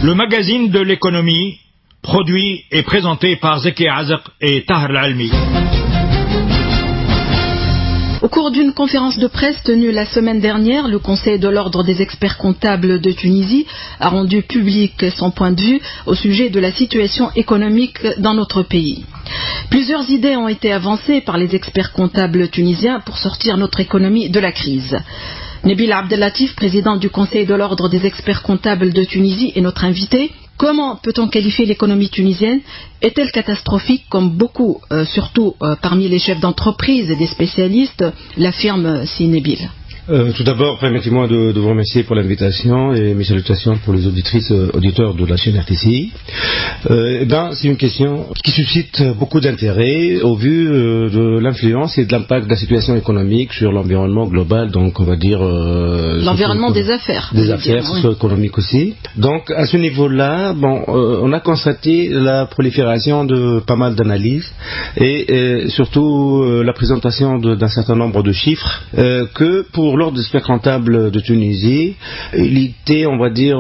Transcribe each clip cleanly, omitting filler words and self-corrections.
Le magazine de l'économie, produit et présenté par Zeki Azek et Tahar Al-Almi. Au cours d'une conférence de presse tenue la semaine dernière, le Conseil de l'Ordre des experts comptables de Tunisie a rendu public son point de vue au sujet de la situation économique dans notre pays. Plusieurs idées ont été avancées par les experts comptables tunisiens pour sortir notre économie de la crise. Nabil Abdellatif, président du Conseil de l'Ordre des experts comptables de Tunisie, est notre invité. Comment peut-on qualifier l'économie tunisienne? Est-elle catastrophique comme beaucoup, surtout parmi les chefs d'entreprise et des spécialistes, l'affirme Si Nabil? Tout d'abord, permettez-moi de vous remercier pour l'invitation et mes salutations pour les auditrices auditeurs de la chaîne RTCI. C'est une question qui suscite beaucoup d'intérêt au vu de l'influence et de l'impact de la situation économique sur l'environnement global, donc on va dire... l'environnement des affaires. Des affaires socio-économiques aussi. Donc à ce niveau-là, on a constaté la prolifération de pas mal d'analyses et surtout la présentation d'un certain nombre de chiffres que pour l'ordre des experts comptables de Tunisie, il était, on va dire,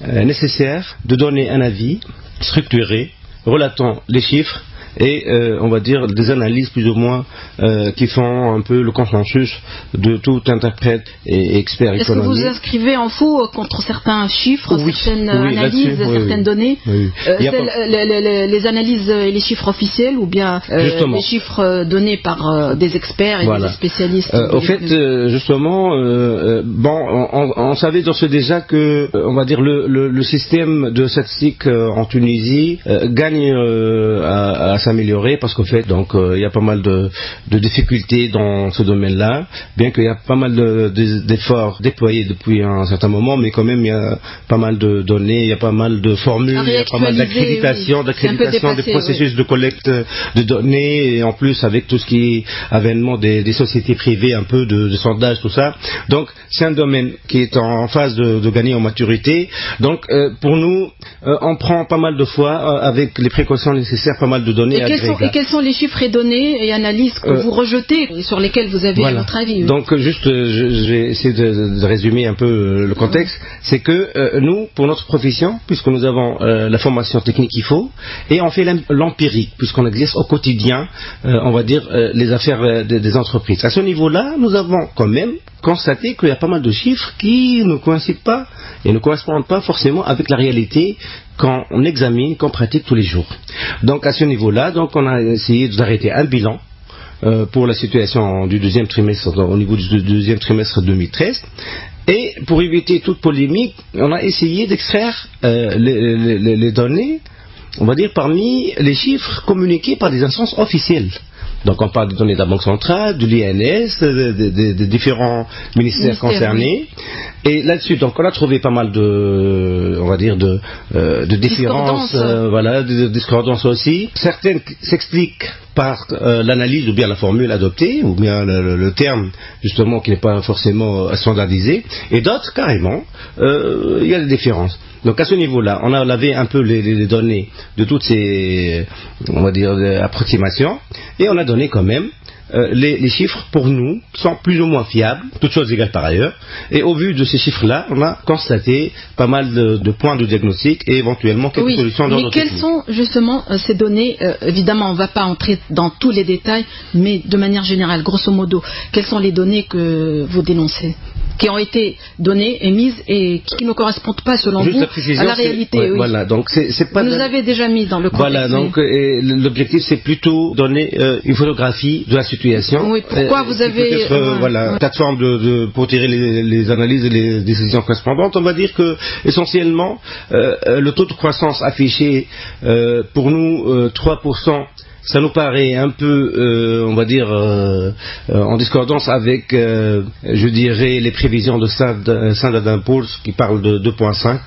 nécessaire de donner un avis structuré, relatant les chiffres et on va dire des analyses plus ou moins qui font un peu le consensus de tout interprète et expert économique. Est-ce que vous inscrivez en faux contre certains chiffres, certaines analyses, certaines données, les analyses et les chiffres officiels ou bien les chiffres donnés par des experts et des spécialistes? Au fait, justement, on savait d'ores et déjà que, on va dire, le système de statistique en Tunisie gagne à s'améliorer parce qu'en fait, donc, il y a pas mal de difficultés dans ce domaine-là, bien qu'il y a pas mal d'efforts déployés depuis un certain moment, mais quand même il y a pas mal de données, il y a pas mal de formules, il y a pas mal d'accréditation des processus de collecte de données, et en plus avec tout ce qui est avènement des sociétés privées, un peu de sondage, tout ça. Donc c'est un domaine qui est en phase de gagner en maturité. Donc pour nous, on prend pas mal de fois avec les précautions nécessaires, pas mal de données. Et quels sont les chiffres et données et analyses que vous rejetez et sur lesquels vous avez votre avis? Donc juste, je vais essayer de résumer un peu le contexte. C'est que nous, pour notre profession, puisque nous avons la formation technique qu'il faut, et on fait l'empirique, puisqu'on exerce au quotidien, on va dire, les affaires des entreprises. À ce niveau-là, nous avons quand même constaté qu'il y a pas mal de chiffres qui ne coïncident pas et ne correspondent pas forcément avec la réalité quand on examine, qu'on pratique tous les jours. Donc à ce niveau-là, donc on a essayé d'arrêter un bilan pour la situation du deuxième trimestre, au niveau du deuxième trimestre 2013. Et pour éviter toute polémique, on a essayé d'extraire les données, on va dire, parmi les chiffres communiqués par des instances officielles. Donc on parle des données de la Banque centrale, de l'INS, des différents ministères concernés. Et là-dessus, donc on a trouvé pas mal de, on va dire, de différences, de discordances aussi. Certaines s'expliquent par l'analyse ou bien la formule adoptée, ou bien le terme justement qui n'est pas forcément standardisé, et d'autres carrément, il y a des différences. Donc à ce niveau-là, on a lavé un peu les données de toutes ces, on va dire, approximations, et on a donné quand même les chiffres pour nous sont plus ou moins fiables, toutes choses égales par ailleurs, et au vu de ces chiffres-là, on a constaté pas mal de points de diagnostic et éventuellement quelques solutions d'ordre technique. Mais quelles sont justement ces données? Évidemment, on ne va pas entrer dans tous les détails, mais de manière générale, grosso modo, quelles sont les données que vous dénoncez, qui ont été données, émises et qui ne correspondent pas selon vous à la réalité? Voilà, donc c'est pas. Vous nous avez déjà mis dans le contexte. Voilà, donc l'objectif c'est plutôt donner une photographie de la situation. Oui, pourquoi vous avez plateforme pour tirer les analyses et les décisions correspondantes. On va dire que essentiellement le taux de croissance affiché pour nous 3%. Ça nous paraît un peu, on va dire, en discordance avec, je dirais, les prévisions de Standard & Poor's qui parlent de 2,5.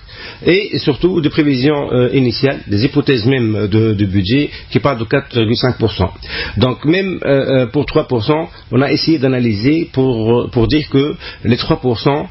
Et surtout des prévisions initiales, des hypothèses même de budget qui parlent de 4,5%. Donc même pour 3%, on a essayé d'analyser pour dire que les 3%,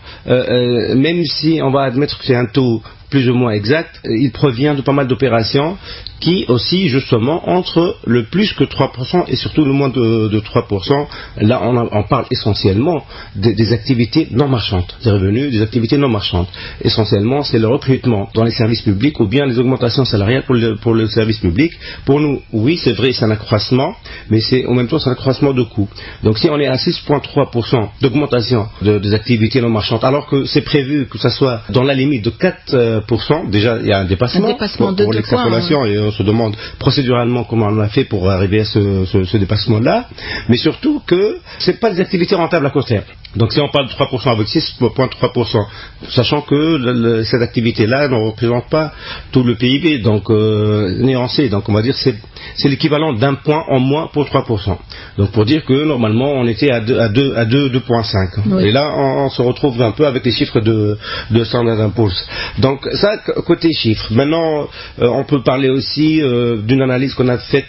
même si on va admettre que c'est un taux plus ou moins exact, il provient de pas mal d'opérations qui aussi justement entre le plus que 3% et surtout le moins de 3%. Là on parle essentiellement des activités non marchandes, des revenus des activités non marchandes. Essentiellement c'est le recrutement dans les services publics ou bien les augmentations salariales pour le service public. Pour nous, oui c'est vrai, c'est un accroissement, mais c'est en même temps c'est un accroissement de coûts. Donc si on est à 6,3% d'augmentation des activités non marchandes, alors que c'est prévu que ça soit dans la limite de 4%, déjà il y a un dépassement pour l'extrapolation, et on se demande procéduralement comment on a fait pour arriver à ce dépassement-là, mais surtout que c'est pas des activités rentables à court terme. Donc si on parle de 3% avec 6,3%, sachant que cette activité-là ne représente pas tout le PIB, donc nuancé, donc on va dire c'est l'équivalent d'un point en moins pour 3%. Donc pour dire que normalement on était à 2,5. Oui. Et là on se retrouve un peu avec les chiffres de Standard & Poor's. Donc ça côté chiffres. Maintenant on peut parler aussi d'une analyse qu'on a faite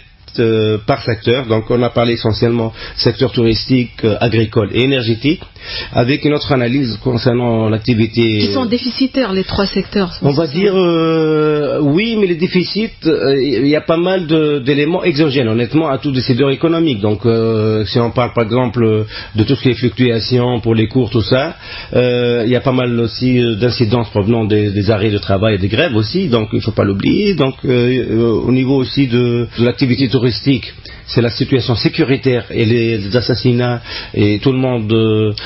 par secteur. Donc on a parlé essentiellement secteur touristique, agricole et énergétique, avec une autre analyse concernant l'activité. Qui sont déficitaires les trois secteurs. On va dire oui, mais les déficits, il y a pas mal d'éléments exogènes, honnêtement, à tout décideur économique. Donc si on parle par exemple de tout ce qui est fluctuations pour les cours, tout ça, il y a pas mal aussi d'incidences provenant des arrêts de travail et des grèves aussi, donc il ne faut pas l'oublier. Donc au niveau aussi de l'activité touristique, c'est la situation sécuritaire et les assassinats et tout le monde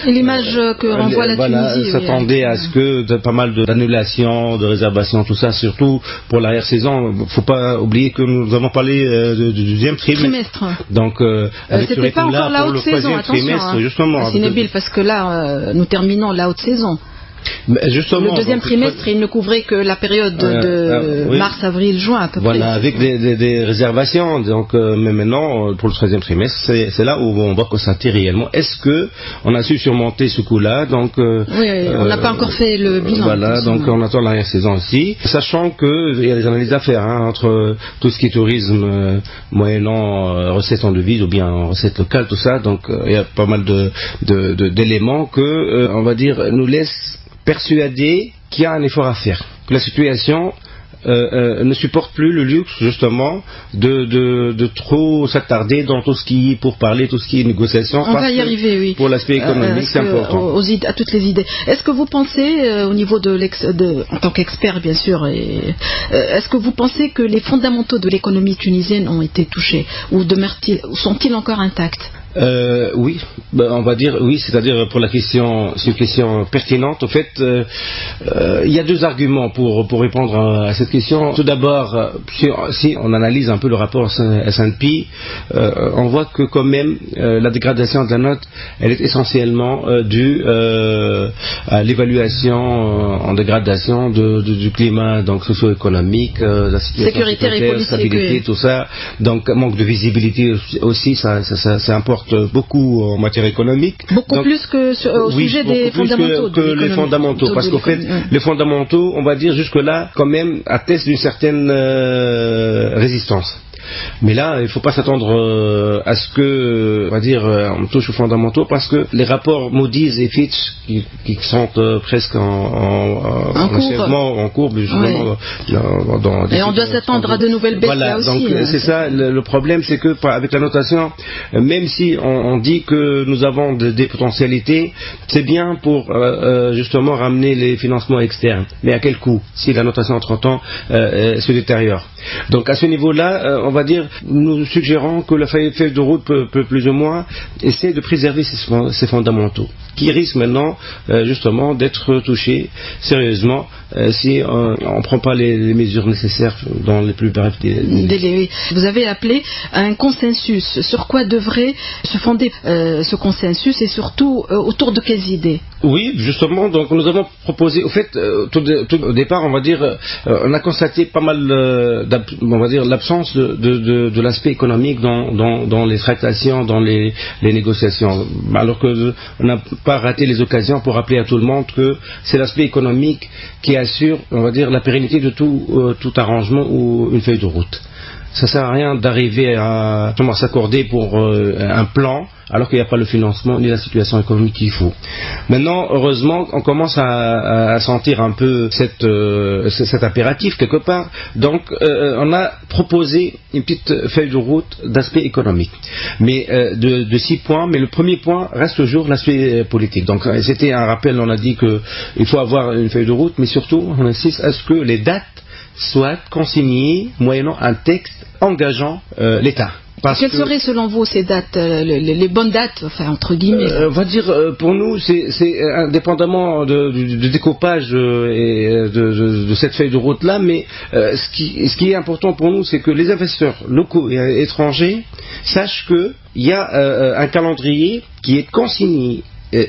et l'image que renvoie la Tunisie s'attendait à ce que pas mal d'annulations, de réservations, tout ça, surtout pour l'arrière-saison. Il ne faut pas oublier que nous avons parlé du deuxième trimestre. Donc c'était pas encore la haute saison, attention, justement. Sinébile, parce que là nous terminons la haute saison. Justement, le deuxième trimestre, il ne couvrait que la période de mars, avril, juin à peu près. Voilà, avec des réservations. Donc, mais maintenant, pour le 13e trimestre, c'est là où on va constater réellement. Est-ce que on a su surmonter ce coup-là? Donc, on n'a pas encore fait le bilan. Voilà, donc on attend l'arrière-saison aussi, sachant qu'il y a des analyses à faire entre tout ce qui est tourisme, moyennant recettes en devise ou bien en recettes locales, tout ça. Donc, il y a pas mal d'éléments que, on va dire, nous laissent persuadé qu'il y a un effort à faire, que la situation ne supporte plus le luxe justement de trop s'attarder dans tout ce qui est pour parler, tout ce qui est négociation. On va y arriver, oui. Pour l'aspect économique, c'est important. À toutes les idées. Est-ce que vous pensez, au niveau en tant qu'expert bien sûr, est-ce que vous pensez que les fondamentaux de l'économie tunisienne ont été touchés ou sont-ils encore intacts? Oui, on va dire oui, c'est-à-dire pour la question, c'est une question pertinente. Au fait, il y a deux arguments pour répondre à cette question. Tout d'abord, si on analyse un peu le rapport S&P, on voit que quand même la dégradation de la note, elle est essentiellement due à l'évaluation en dégradation du climat donc socio-économique, la situation sécuritaire et politique, stabilité, tout ça. Donc manque de visibilité aussi, ça importe beaucoup en matière économique. Beaucoup donc, plus que au sujet des fondamentaux. Que les fondamentaux, parce qu'en fait, les fondamentaux, on va dire jusque-là, quand même, attestent d'une certaine résistance. Mais là, il ne faut pas s'attendre à ce que, on va dire, on touche aux fondamentaux, parce que les rapports Moody's et Fitch, qui sont presque en achèvement, en cours, justement, et on doit s'attendre à de nouvelles baisses là aussi. Donc c'est ça, le problème, c'est que avec la notation, même si on dit que nous avons des potentialités, c'est bien pour justement ramener les financements externes. Mais à quel coût, si la notation entre-temps se détériore? Donc à ce niveau-là, on va dire, nous suggérons que la feuille de route peut plus ou moins essayer de préserver ces fondamentaux, qui risquent maintenant justement d'être touchés sérieusement si on ne prend pas les mesures nécessaires dans les plus brefs délais. Vous avez appelé à un consensus. Sur quoi devrait se fonder ce consensus et surtout autour de quelles idées? Oui, justement, donc nous avons proposé, au fait, tout au départ, on va dire, on a constaté pas mal, on va dire, l'absence de l'aspect économique dans les tractations, dans les négociations, alors que on n'a pas raté les occasions pour rappeler à tout le monde que c'est l'aspect économique qui assure, on va dire, la pérennité de tout arrangement ou une feuille de route. Ça sert à rien d'arriver à s'accorder pour un plan alors qu'il n'y a pas le financement ni la situation économique qu'il faut. Maintenant, heureusement, on commence à sentir un peu cet impératif quelque part. Donc, on a proposé une petite feuille de route d'aspect économique, mais de 6 points. Mais le premier point reste toujours l'aspect politique. Donc, c'était un rappel. On a dit qu'il faut avoir une feuille de route, mais surtout, on insiste à ce que les dates soient consignées moyennant un texte engageant l'État. Quelles seraient selon vous ces dates, les bonnes dates, enfin entre guillemets? On va dire pour nous, c'est indépendamment du découpage de cette feuille de route là, mais ce qui est important pour nous, c'est que les investisseurs locaux et étrangers sachent qu'il y a un calendrier qui est consigné,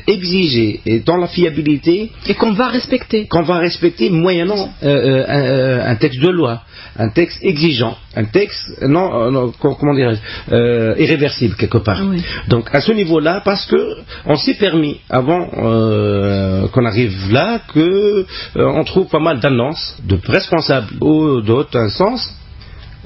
exigé et dans la fiabilité, et qu'on va respecter moyennant un texte de loi, un texte exigeant, un texte comment dirais-je, irréversible quelque part. Oui. Donc à ce niveau-là, parce que on s'est permis avant qu'on arrive là que on trouve pas mal d'annonces de responsables ou d'autres instances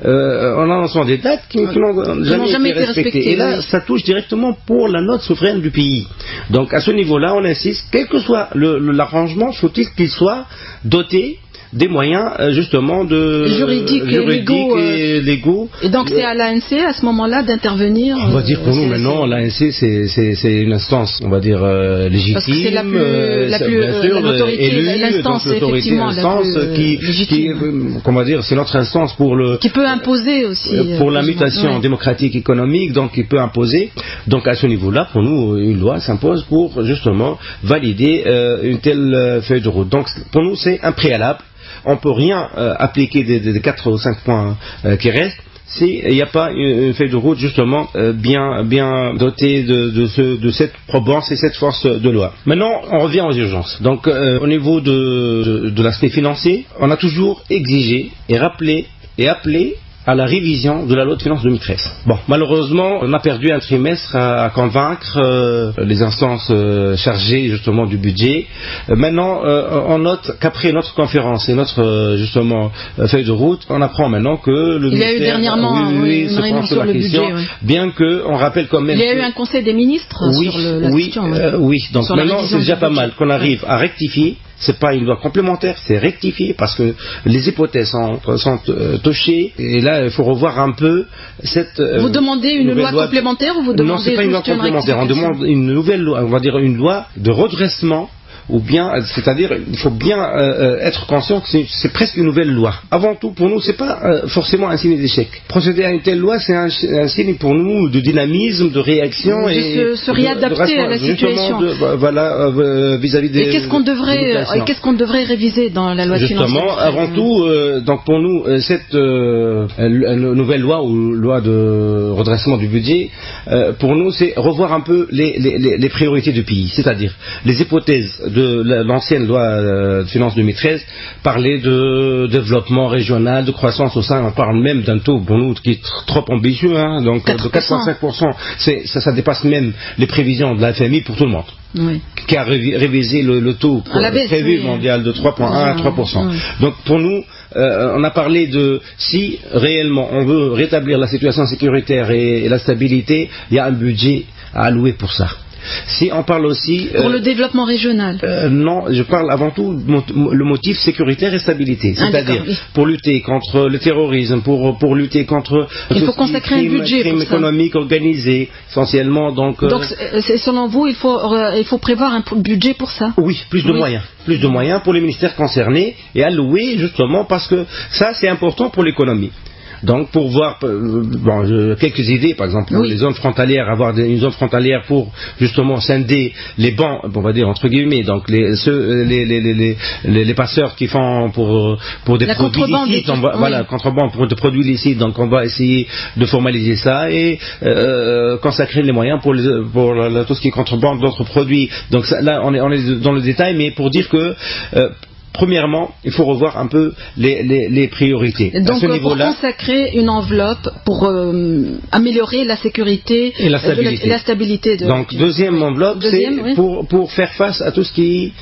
en annonçant des dates qui n'ont jamais été respectées. Et là, ça touche directement pour la note souveraine du pays. Donc, à ce niveau-là, on insiste, quel que soit l'arrangement, faut-il qu'il soit doté des moyens justement juridiques et légaux. Et donc c'est à l'ANC à ce moment-là d'intervenir. On va dire pour nous maintenant l'ANC c'est une instance, on va dire légitime. Parce que c'est la plus élue, l'instance effectivement qui comment dire, c'est notre instance qui peut imposer aussi pour la mutation démocratique économique, donc qui peut imposer. Donc à ce niveau-là, pour nous une loi s'impose pour justement valider une telle feuille de route. Donc pour nous c'est un préalable. On ne peut rien appliquer des 4 ou 5 points qui restent s'il n'y a pas une feuille de route justement bien dotée de cette probance et cette force de loi. Maintenant, on revient aux urgences. Donc, au niveau de l'aspect financier, on a toujours exigé et rappelé et appelé à la révision de la loi de finances 2013. Bon, malheureusement, on a perdu un trimestre à convaincre les instances chargées justement du budget. Maintenant, on note qu'après notre conférence et notre justement feuille de route, on apprend maintenant que le ministère... Il y a eu dernièrement une réunion sur le budget. Bien qu'on rappelle quand même... Il y a eu un conseil des ministres sur la question. Oui, donc maintenant c'est déjà pas mal qu'on arrive à rectifier. C'est pas une loi complémentaire, c'est rectifié parce que les hypothèses sont touchées et là il faut revoir un peu cette. Vous demandez une loi complémentaire ou vous demandez non, c'est pas une loi complémentaire. On demande une nouvelle loi, on va dire une loi de redressement. Ou bien, c'est-à-dire, il faut bien être conscient que c'est presque une nouvelle loi. Avant tout, pour nous, c'est pas forcément un signe d'échec. Procéder à une telle loi, c'est un signe pour nous de dynamisme, de réaction et se réadapter à la situation. Voilà, vis-à-vis des. Et qu'est-ce qu'on devrait réviser dans la loi de finances ? Justement, avant tout, donc pour nous, cette nouvelle loi ou loi de redressement du budget, pour nous, c'est revoir un peu les priorités du pays, c'est-à-dire les hypothèses de l'ancienne loi de finances 2013 parlait de développement régional, de croissance au sein, on parle même d'un taux pour nous qui est trop ambitieux, donc 4,5%, ça dépasse même les prévisions de la FMI pour tout le monde. Oui. Qui a révisé le taux prévu mondial de 3,1 à 3%. Donc pour nous, on a parlé de si réellement on veut rétablir la situation sécuritaire et la stabilité, il y a un budget à allouer pour ça. Si on parle aussi... Pour le développement régional non, je parle avant tout le motif sécuritaire et stabilité. C'est-à-dire pour lutter contre le terrorisme, pour lutter contre... Il faut consacrer un budget crime économique organisé, essentiellement. Donc selon vous, il faut prévoir un budget pour ça? Oui, plus de moyens. Plus de moyens pour les ministères concernés et alloués justement parce que ça c'est important pour l'économie. Donc pour voir quelques idées, par exemple les zones frontalières, avoir une zone frontalière pour justement scinder les bancs, on va dire entre guillemets, donc les passeurs qui font pour des produits licites, contrebande pour des produits licites, donc on va essayer de formaliser ça et consacrer les moyens pour tout ce qui est contrebande d'autres produits. Donc ça, là on est dans le détail, mais pour dire que premièrement, il faut revoir un peu les priorités. Et donc, pour consacrer une enveloppe pour améliorer la sécurité et la stabilité. Donc, deuxième enveloppe, c'est pour faire face à tout ce qui est,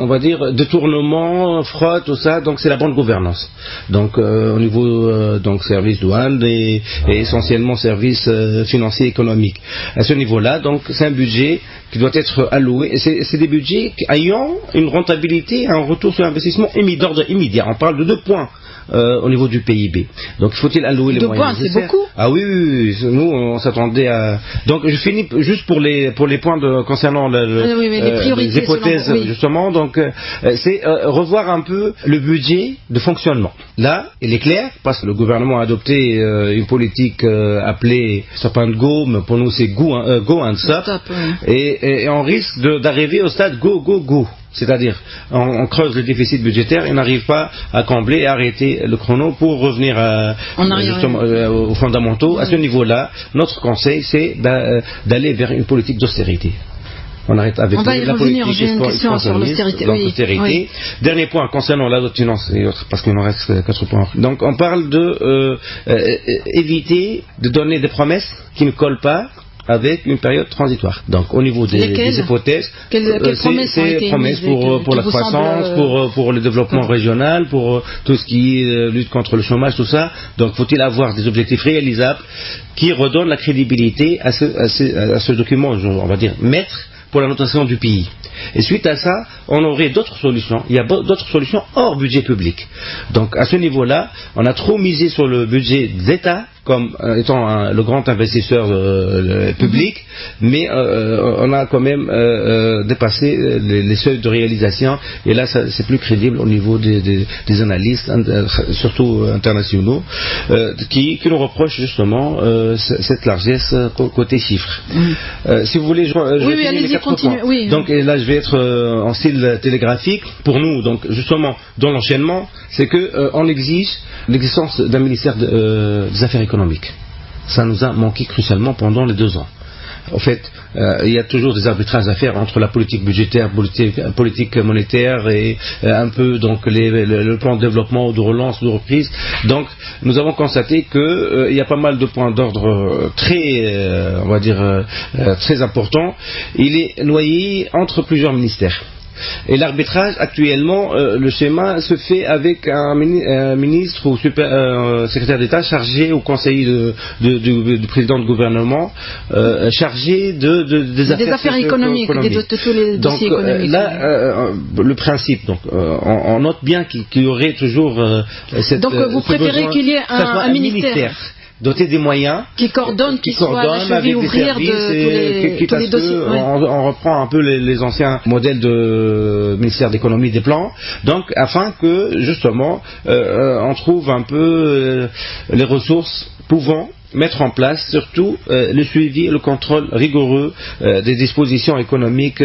on va dire, détournement, fraude, tout ça. Donc, c'est la bonne gouvernance. Donc, au niveau donc service douane et essentiellement services financiers économiques. À ce niveau-là, donc, c'est un budget qui doit être alloué. Et c'est des budgets ayant une rentabilité, un retour sur investissement d'ordre immédiat. On parle de 2 points. Au niveau du PIB. Donc, faut-il allouer les moyens nécessaires? C'est beaucoup. Ah oui. Nous, on s'attendait à... Donc, je finis juste pour les points concernant les hypothèses, justement. Donc, c'est revoir un peu le budget de fonctionnement. Là, il est clair, parce que le gouvernement a adopté une politique appelée sapin de go, mais pour nous, c'est go and stop. Et on risque d'arriver au stade go. C'est-à-dire, on creuse le déficit budgétaire et on n'arrive pas à combler et arrêter le chrono pour revenir aux fondamentaux. À ce niveau-là, notre conseil, c'est d'aller vers une politique d'austérité. On arrête avec la politique sur l'austérité. Oui. Dernier point concernant la loi de finances et autres, parce qu'il en reste 4 points. Donc, on parle de éviter de donner des promesses qui ne collent pas avec une période transitoire. Donc, au niveau des hypothèses, c'est promesses pour la croissance, pour le développement régional, pour tout ce qui est lutte contre le chômage, tout ça. Donc, faut-il avoir des objectifs réalisables qui redonnent la crédibilité à ce document, on va dire, maître pour la notation du pays. Et suite à ça, on aurait d'autres solutions. Il y a d'autres solutions hors budget public. Donc, à ce niveau-là, on a trop misé sur le budget d'État comme étant le grand investisseur public, mais on a quand même dépassé les seuils de réalisation, et là c'est plus crédible au niveau des analystes, surtout internationaux, qui nous reprochent justement cette largesse côté chiffres. Si vous voulez, je finis les 4 points. Oui. Donc là je vais être en style télégraphique. Pour nous, donc justement, dans l'enchaînement, c'est qu'on exige l'existence d'un ministère des Affaires économiques. Ça nous a manqué crucialement pendant les 2 ans. En fait, il y a toujours des arbitrages à faire entre la politique budgétaire, politique monétaire et un peu donc le plan de développement, de relance, de reprise. Donc, nous avons constaté qu'il y a pas mal de points d'ordre très, on va dire, très importants. Il est noyé entre plusieurs ministères. Et l'arbitrage, actuellement, le schéma se fait avec un ministre ou secrétaire d'État chargé au conseiller du président de gouvernement, chargé des affaires économiques, de tous les dossiers économiques. Là, le principe, donc, on note bien qu'il y aurait toujours cette... Donc, vous préférez qu'il y ait un ministère doté des moyens qui coordonne, qui soit la cheville ouvrière de tous les dossiers. On reprend un peu les anciens modèles de ministère d'économie des plans, donc afin que justement on trouve un peu les ressources pouvant mettre en place surtout le suivi et le contrôle rigoureux des dispositions économiques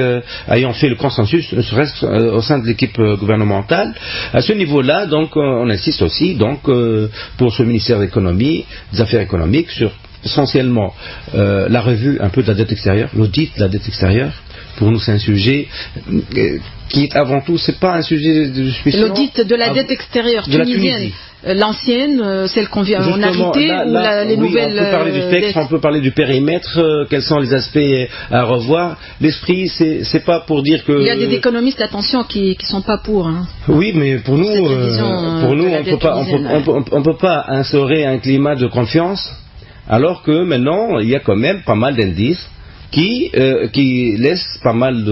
ayant fait le consensus, ne serait-ce au sein de l'équipe gouvernementale. À ce niveau-là, donc, on insiste aussi donc pour ce ministère d'économie, des affaires économiques, sur essentiellement la revue un peu de la dette extérieure, l'audit de la dette extérieure. Pour nous, c'est un sujet qui est avant tout, c'est pas un sujet de suspicion. L'audit de la dette extérieure tunisienne. L'ancienne, celle qu'on vient en arrêter, ou les nouvelles... On peut parler du texte, on peut parler du périmètre, quels sont les aspects à revoir. L'esprit, c'est pas pour dire que... Il y a des économistes, attention, qui sont pas pour. Hein. Oui, mais pour nous, on peut pas instaurer un climat de confiance, alors que maintenant, il y a quand même pas mal d'indices qui laissent pas mal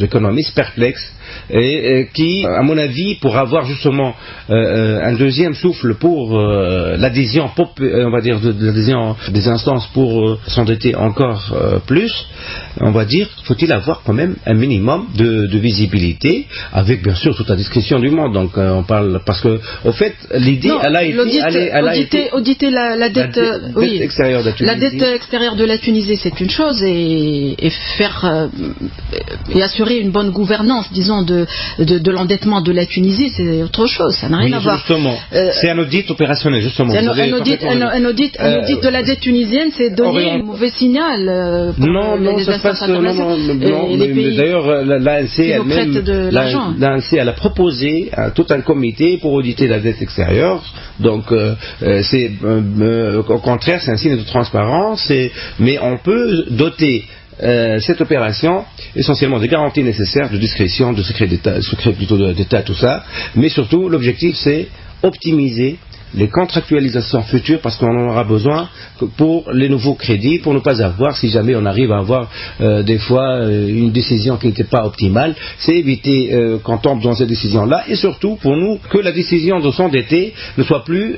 d'économistes perplexes et qui, à mon avis, pour avoir justement un deuxième souffle pour l'adhésion, on va dire, l'adhésion des instances pour s'endetter encore plus, on va dire, faut-il avoir quand même un minimum de visibilité, avec bien sûr toute la discrétion du monde. Donc on parle, parce que au fait, l'idée, elle a été auditer la dette extérieure de la Tunisie. La dette extérieure de la Tunisie, c'est une chose. chose et faire et assurer une bonne gouvernance, disons, de l'endettement de la Tunisie, c'est autre chose, ça n'a rien à voir. Justement, c'est un audit opérationnel, justement. Un audit de la dette tunisienne, c'est donner un mauvais signal pour les instances internationales. D'ailleurs, l'ANC elle-même, l'ANC, elle a proposé tout un comité pour auditer la dette extérieure. Donc, c'est au contraire, c'est un signe de transparence. Mais on peut doter cette opération essentiellement des garanties nécessaires de discrétion, de secret d'État, tout ça. Mais surtout, l'objectif, c'est optimiser les contractualisations futures, parce qu'on en aura besoin pour les nouveaux crédits, pour ne pas avoir, si jamais on arrive à avoir des fois une décision qui n'était pas optimale, c'est éviter qu'on tombe dans cette décision-là, et surtout pour nous que la décision de s'endetter ne soit plus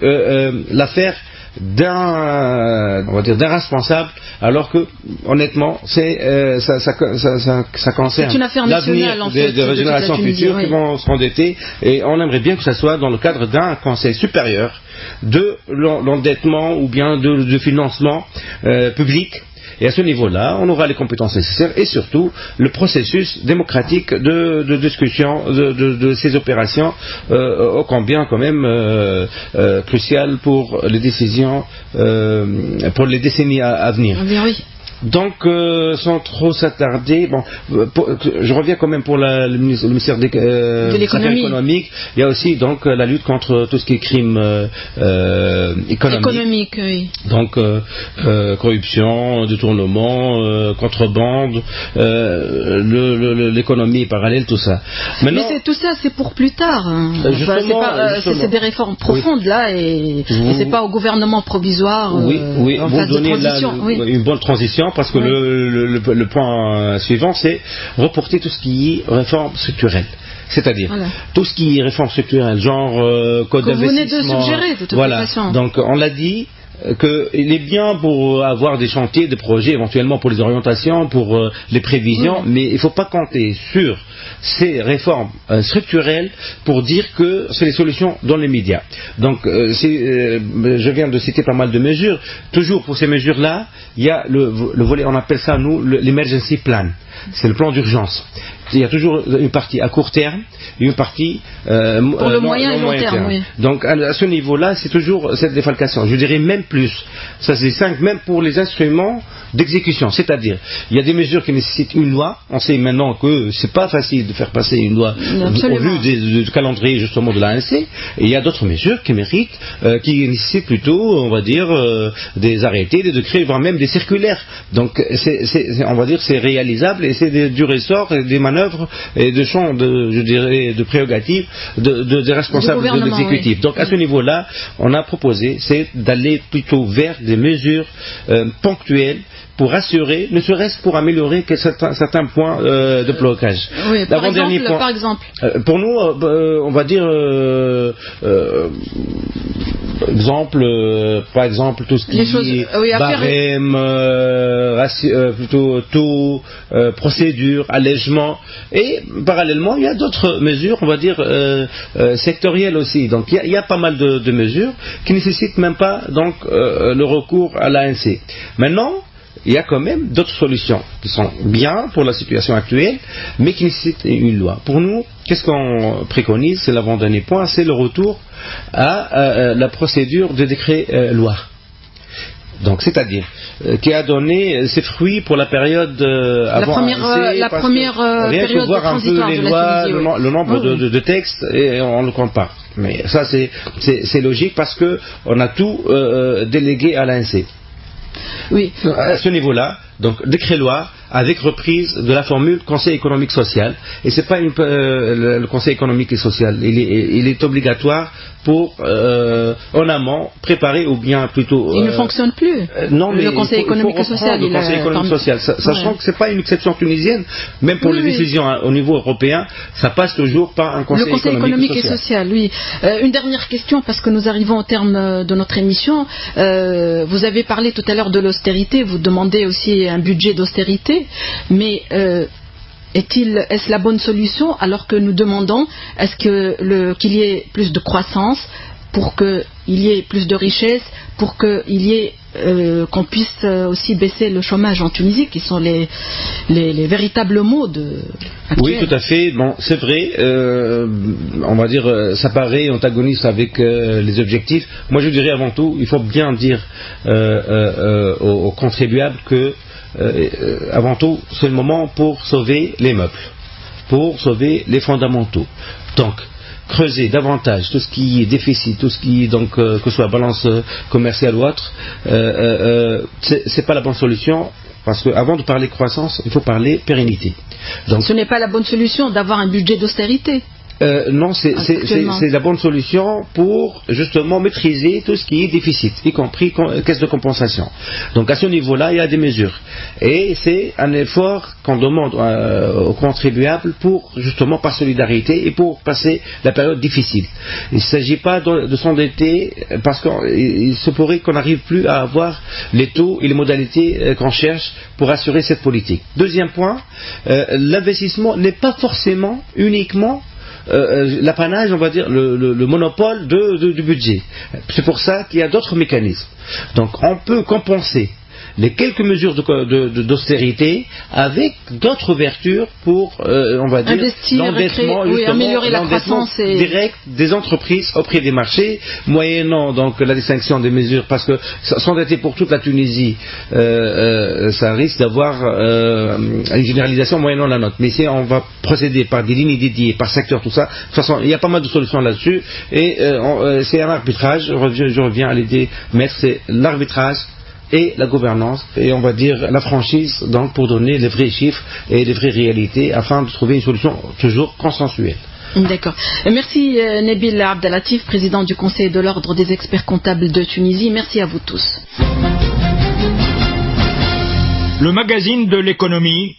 l'affaire d'un responsable, alors que honnêtement ça concerne l'avenir des générations futures qui vont s'endetter, et on aimerait bien que ça soit dans le cadre d'un conseil supérieur de l'endettement ou bien de financement public. Et à ce niveau-là, on aura les compétences nécessaires et surtout le processus démocratique de discussion de ces opérations, ô combien quand même crucial pour les décisions, pour les décennies à venir. Oui. Donc, sans trop s'attarder, je reviens quand même pour le ministère de l'Économie. Économique. Il y a aussi donc la lutte contre tout ce qui est crime économique. Oui. Donc, corruption, détournement, contrebande, l'économie parallèle, tout ça. Maintenant, mais tout ça, c'est pour plus tard. Hein. C'est des réformes profondes là, et c'est pas au gouvernement provisoire en phase de transition. Une bonne transition. Parce que le point suivant, c'est reporter tout ce qui est réforme structurelle. C'est-à-dire tout ce qui est réforme structurelle, genre code d'investissement. Vous venez de suggérer de toute façon. Donc on l'a dit qu'il est bien pour avoir des chantiers, des projets, éventuellement pour les orientations, pour les prévisions, mais il ne faut pas compter sur ces réformes structurelles pour dire que c'est les solutions dans les médias. Donc, je viens de citer pas mal de mesures. Toujours pour ces mesures-là, il y a le volet, on appelle ça, nous, l'emergency plan. C'est le plan d'urgence. Il y a toujours une partie à court terme et une partie pour le moyen et long terme. Oui. Donc à ce niveau-là, c'est toujours cette défalcation. Je dirais même plus. Ça c'est 5, même pour les instruments d'exécution. C'est-à-dire, il y a des mesures qui nécessitent une loi. On sait maintenant que c'est pas facile de faire passer une loi au vu du calendrier justement de l'ANC. Et il y a d'autres mesures qui méritent, qui nécessitent plutôt, on va dire, des arrêtés, des décrets, voire même des circulaires. Donc on va dire, c'est réalisable et c'est du ressort et des manœuvres et de champs, je dirais, de prérogatives des responsables de l'exécutif. Oui. Donc à ce niveau-là, on a proposé, c'est d'aller plutôt vers des mesures ponctuelles pour assurer, ne serait-ce pour améliorer certains points de blocage. Oui, par exemple. Pour nous, on va dire par exemple tout ce qui est barème, plutôt taux, procédure, allègement, et parallèlement il y a d'autres mesures, on va dire sectorielles aussi. Donc il y a pas mal de mesures qui nécessitent même pas donc le recours à l'ANC. Maintenant, il y a quand même d'autres solutions qui sont bien pour la situation actuelle, mais qui nécessitent une loi. Pour nous, qu'est-ce qu'on préconise? C'est l'avant-dernier point, c'est le retour à la procédure de décret-loi. Donc, c'est-à-dire qui a donné ses fruits pour la période avant la première période voir un peu les lois, le nombre de textes, et on le compare. Mais ça, c'est logique parce que on a tout délégué à l'ANC. Oui. À ce niveau-là, donc décret-loi avec reprise de la formule Conseil économique social. Et c'est pas le Conseil économique et social. Il est obligatoire pour en amont préparer ou bien plutôt. Il ne fonctionne plus. Non, mais le Conseil économique et social. Le Conseil économique et social, sachant que c'est pas une exception tunisienne, même pour les décisions au niveau européen, ça passe toujours par un Conseil économique et social. Oui. Une dernière question parce que nous arrivons au terme de notre émission. Vous avez parlé tout à l'heure de l'austérité. Vous demandez aussi un budget d'austérité. Mais est-ce la bonne solution alors que nous demandons qu'il y ait plus de croissance, pour qu'il y ait plus de richesse, pour qu'il y ait qu'on puisse aussi baisser le chômage en Tunisie, qui sont les véritables maux actuels. Oui, tout à fait. Bon, c'est vrai. On va dire, ça paraît antagoniste avec les objectifs. Moi, je dirais avant tout, il faut bien dire aux contribuables que, avant tout, c'est le moment pour sauver les meubles, pour sauver les fondamentaux. Donc, creuser davantage tout ce qui est déficit, tout ce qui est donc que ce soit balance commerciale ou autre, c'est pas la bonne solution, parce qu'avant de parler croissance, il faut parler pérennité. Donc, ce n'est pas la bonne solution d'avoir un budget d'austérité. Non, c'est la bonne solution pour justement maîtriser tout ce qui est déficit, y compris caisse de compensation. Donc à ce niveau-là, il y a des mesures. Et c'est un effort qu'on demande aux contribuables pour justement par solidarité et pour passer la période difficile. Il ne s'agit pas de s'endetter parce qu'il se pourrait qu'on n'arrive plus à avoir les taux et les modalités qu'on cherche pour assurer cette politique. Deuxième point, l'investissement n'est pas forcément uniquement l'apanage, on va dire, le monopole du budget. C'est pour ça qu'il y a d'autres mécanismes. Donc on peut compenser les quelques mesures d'austérité avec d'autres ouvertures pour, on va dire, l'endettement, améliorer la croissance direct des entreprises auprès des marchés, moyennant donc la distinction des mesures, parce que s'endetter pour toute la Tunisie, ça risque d'avoir une généralisation moyennant la note. Mais si on va procéder par des lignes dédiées, par secteur, tout ça, de toute façon, il y a pas mal de solutions là-dessus, et c'est un arbitrage. Je reviens à l'idée maître, c'est l'arbitrage et la gouvernance, et on va dire la franchise, donc pour donner les vrais chiffres et les vraies réalités afin de trouver une solution toujours consensuelle. D'accord. Merci Nabil Abdelatif, président du Conseil de l'Ordre des experts comptables de Tunisie. Merci à vous tous. Le magazine de l'économie